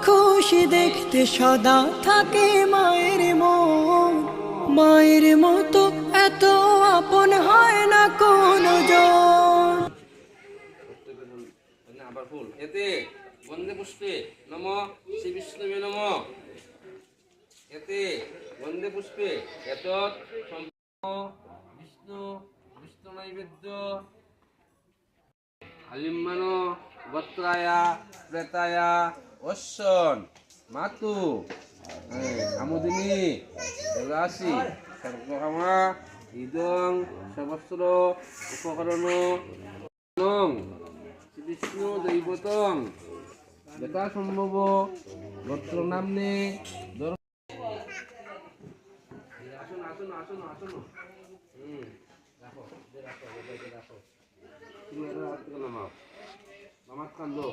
খুশি দেখতে সদা থাকে মায়ের মন। মায়ের মতো এত আপন হয় না কোনো জন। আবার ফুল এতে বন্দে পুষ্পে নম শ্রী বিষ্ণুবে নম। এতে বন্দে পুষ্পে এতৎ বিষ্ণু বিষ্ণু নৈবেদ্য আলিম্বান বত্রায়া প্রেতায়া অশ্বন মাতু আমোদিনী রাশি সর্বকামা ইদং সবস্র উপকরণ নং শ্রী বিষ্ণু দৈবতং যথা সম্ভব গোত্র নামনে আসুন আসুন আসুন আসুন রাখো রাখো রাখো তুমি এটা নামাও নামাজ কান্দো